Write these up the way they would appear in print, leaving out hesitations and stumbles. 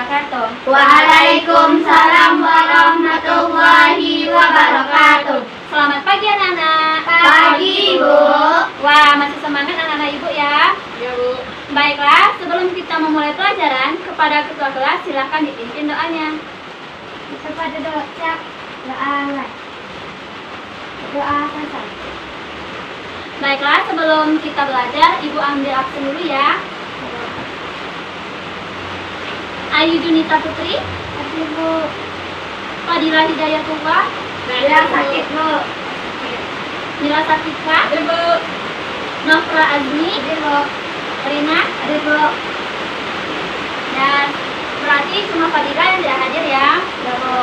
wabarakatuh. Waalaikumsalam warahmatullahi wabarakatuh. Selamat pagi anak-anak. Pagi, Bu. Wah, masih semangat anak-anak ibu ya? Ya, Bu. Baiklah, sebelum kita memulai pelajaran, kepada ketua kelas silakan dipimpin doanya. Kepada doa selesai. Baiklah, sebelum kita belajar, ibu ambil absen dulu ya. Ayu Junita Putri, Tapi, Bu. Fadila Hidayatullah, Saya sakit, Bu. Nila Satika, Ya, Bu. Nofra Azmi, Jadi, Bu. Rina, Jadi, Bu. dan berarti cuma Fadila yang tidak hadir ya. Ya, Bu.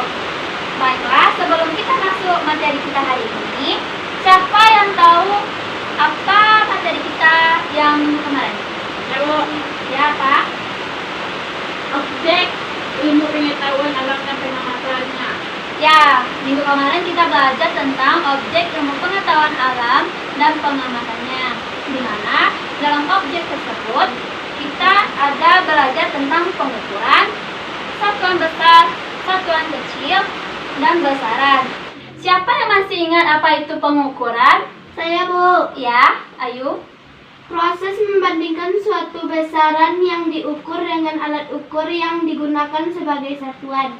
Baiklah, sebelum kita masuk materi kita hari ini, siapa yang tahu apa materi kita yang kemarin? Ya, Bu. Ya, Pak? Objek ilmu pengetahuan alam dan penamatannya. Ya, minggu kemarin kita belajar tentang objek ilmu pengetahuan alam dan pengamatannya. Di mana dalam objek tersebut kita ada belajar tentang pengukuran, satuan besar, satuan kecil, dan besaran. Siapa yang masih ingat apa itu pengukuran? Saya, Bu. Ya, Ayu. Proses membandingkan suatu besaran yang diukur dengan alat ukur yang digunakan sebagai satuan.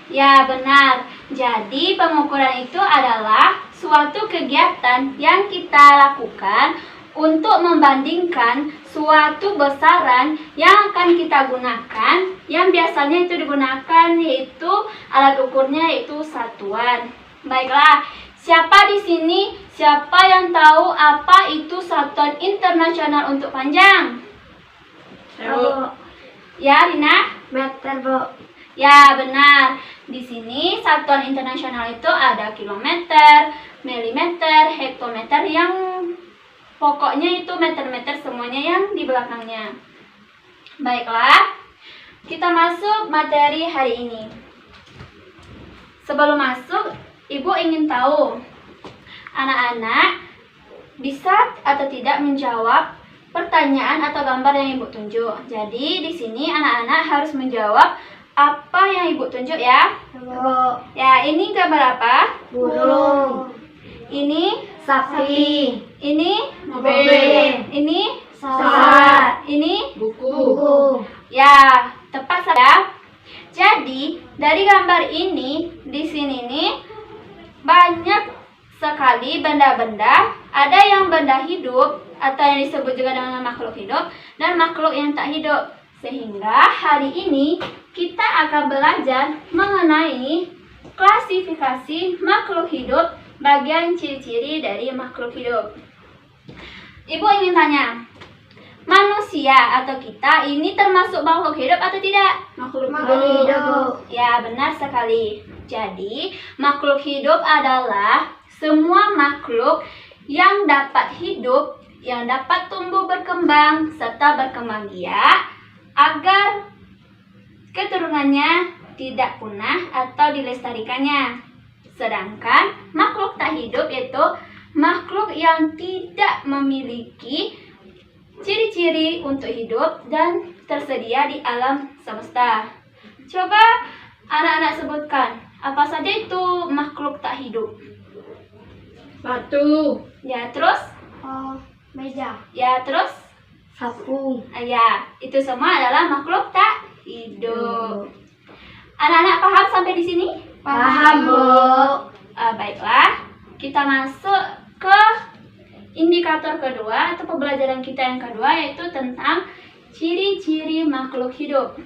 Ya, benar. Jadi, pengukuran itu adalah suatu kegiatan yang kita lakukan untuk membandingkan suatu besaran yang akan kita gunakan, yang biasanya itu digunakan yaitu alat ukurnya yaitu satuan. Baiklah, siapa di sini? Siapa yang tahu apa itu satuan internasional untuk panjang? Ya, Bu. Ya, Rina? Meter, Bu. Ya, benar. Di sini satuan internasional itu ada kilometer, milimeter, hektometer, yang pokoknya itu meter-meter semuanya yang di belakangnya. Baiklah, kita masuk materi hari ini. Sebelum masuk, Ibu ingin tahu anak-anak bisa atau tidak menjawab pertanyaan atau gambar yang Ibu tunjuk. Jadi di sini anak-anak harus menjawab apa yang Ibu tunjuk ya. Bu. Ya, ini gambar apa? Burung. Ini Sapi. ini Mobil. ini Pesawat. ini Buku. Buku. ya, tepat ya. Jadi dari gambar ini di sini nih banyak sekali benda-benda. Ada yang benda hidup atau yang disebut juga dengan makhluk hidup dan makhluk yang tak hidup. Sehingga hari ini kita akan belajar mengenai klasifikasi makhluk hidup, bagian ciri-ciri dari makhluk hidup. Ibu ingin tanya, manusia atau kita ini termasuk makhluk hidup atau tidak? Makhluk Makhluk hidup, Bu. Ya, benar sekali. Jadi, makhluk hidup adalah semua makhluk yang dapat hidup, yang dapat tumbuh berkembang, serta berkembang biak agar keturunannya tidak punah atau dilestarikannya. Sedangkan makhluk tak hidup yaitu makhluk yang tidak memiliki ciri-ciri untuk hidup dan tersedia di alam semesta. Coba anak-anak sebutkan, apa saja itu makhluk tak hidup? Batu. Ya, terus? Oh, meja. Ya, terus? Sapu. Ya, itu semua adalah makhluk tak hidup. Anak-anak paham sampai di sini? Paham, Bu. Baiklah, kita masuk ke indikator kedua atau pembelajaran kita yang kedua, yaitu tentang ciri-ciri makhluk hidup.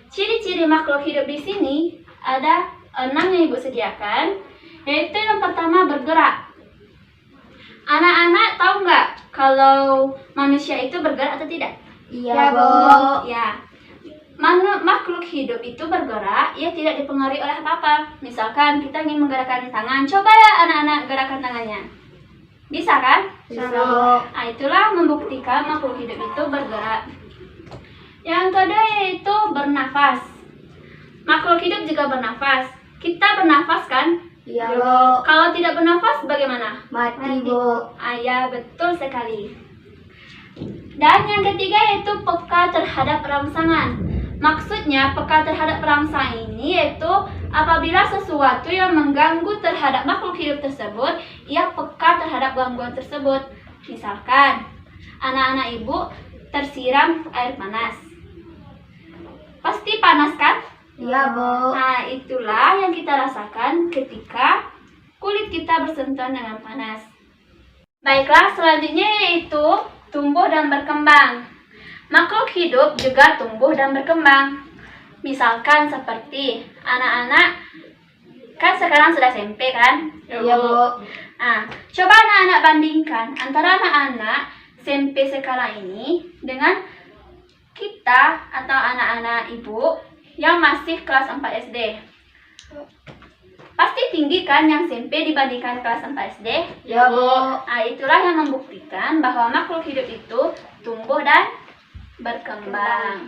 Ciri-ciri makhluk hidup di sini ada 6 yang Ibu sediakan, yaitu yang pertama bergerak. Anak-anak tahu nggak kalau manusia itu bergerak atau tidak? Iya, Bu. Ya, makhluk hidup itu bergerak, ia tidak dipengaruhi oleh apa-apa. Misalkan kita ingin menggerakkan tangan, coba ya anak-anak gerakan tangannya. Bisa kan? Bisa, Bu. Nah, itulah membuktikan makhluk hidup itu bergerak. Yang kedua yaitu bernafas. Makhluk hidup juga bernafas. Kita bernafas kan? Iya, Bu. Kalau tidak bernafas bagaimana? Mati, Bu. Ya, betul sekali. Dan yang ketiga yaitu peka terhadap rangsangan. Maksudnya peka terhadap perangsang ini yaitu apabila sesuatu yang mengganggu terhadap makhluk hidup tersebut, ia peka terhadap gangguan tersebut. Misalkan, anak-anak ibu tersiram air panas. Pasti panas kan? Iya, Bu. Nah, itulah yang kita rasakan ketika kulit kita bersentuhan dengan panas. Baiklah, selanjutnya yaitu tumbuh dan berkembang. Makhluk hidup juga tumbuh dan berkembang. Misalkan seperti anak-anak kan sekarang sudah SMP kan? Iya, Bu. Nah, coba anak-anak bandingkan antara anak-anak SMP sekarang ini dengan kita atau anak-anak ibu yang masih kelas 4 SD. Pasti tinggi kan yang SMP dibandingkan kelas 4 SD? Iya, Bu. Nah, itulah yang membuktikan bahwa makhluk hidup itu tumbuh dan berkembang.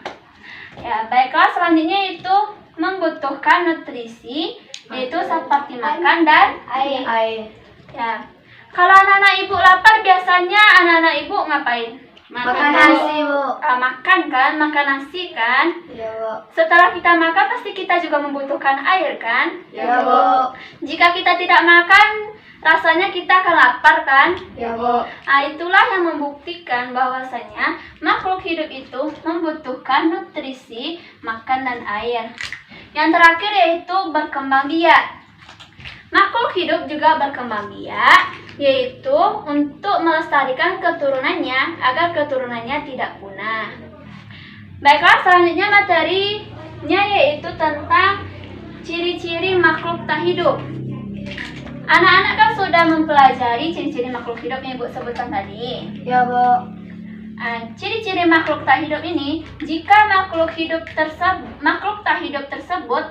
Ya, baiklah, selanjutnya itu membutuhkan nutrisi, yaitu seperti makan dan Air. ya. Kalau anak-anak ibu lapar, biasanya anak-anak ibu ngapain? Makan nasi, Bu. Makan kan, makan nasi kan. Iya, Bu. Setelah kita makan, pasti kita juga membutuhkan air kan. Iya, Bu. Jika kita tidak makan, rasanya kita akan lapar kan. Iya, Bu. Nah, itulah yang membuktikan bahwasanya makhluk hidup itu membutuhkan nutrisi, makan dan air. Yang terakhir yaitu berkembang biak. Makhluk hidup juga berkembang biak, yaitu untuk melestarikan keturunannya agar keturunannya tidak punah. Baiklah, selanjutnya materinya yaitu tentang ciri-ciri makhluk tak hidup. Anak-anak kan sudah mempelajari ciri-ciri makhluk hidup yang Ibu sebutkan tadi. Iya, Bu. Ciri-ciri makhluk tak hidup ini, jika makhluk tak hidup tersebut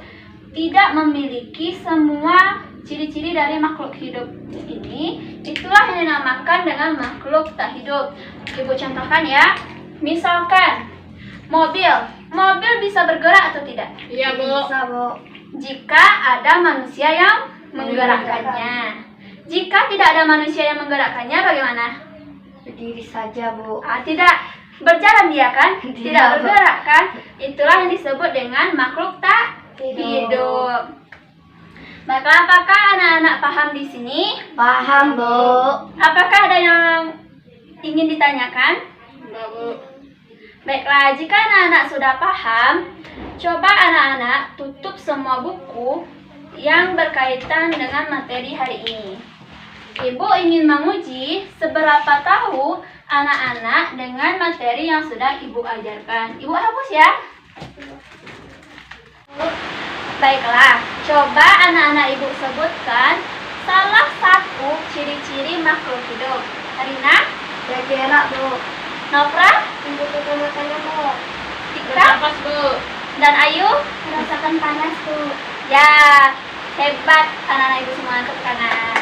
tidak memiliki semua ciri-ciri dari makhluk hidup ini, itulah yang dinamakan dengan makhluk tak hidup. Ibu contohkan ya. Misalkan mobil bisa bergerak atau tidak? Iya, Bu. Bisa, Bu. Jika ada manusia yang menggerakkannya. Jika tidak ada manusia yang menggerakkannya, bagaimana? Berdiri saja, Bu. Tidak berjalan dia kan? Tidak. Tidak bergerak kan? Itulah yang disebut dengan makhluk tak hidup. Baiklah, apakah anak-anak paham di sini? Paham, Bu. Apakah ada yang ingin ditanyakan? Enggak, Bu. Baiklah, jika anak-anak sudah paham, coba anak-anak tutup semua buku yang berkaitan dengan materi hari ini. Ibu ingin menguji seberapa tahu anak-anak dengan materi yang sudah Ibu ajarkan. Ibu hapus ya. Baiklah, coba anak-anak Ibu sebutkan salah satu ciri-ciri makhluk hidup. Karina, Kira-kira, Bu. Nofra, Untuk makannya, Bu. Tika, Bernapas, Bu. dan Ayu. Merasakan panas, Bu. Ya, hebat anak-anak Ibu semua, tepuk tangan.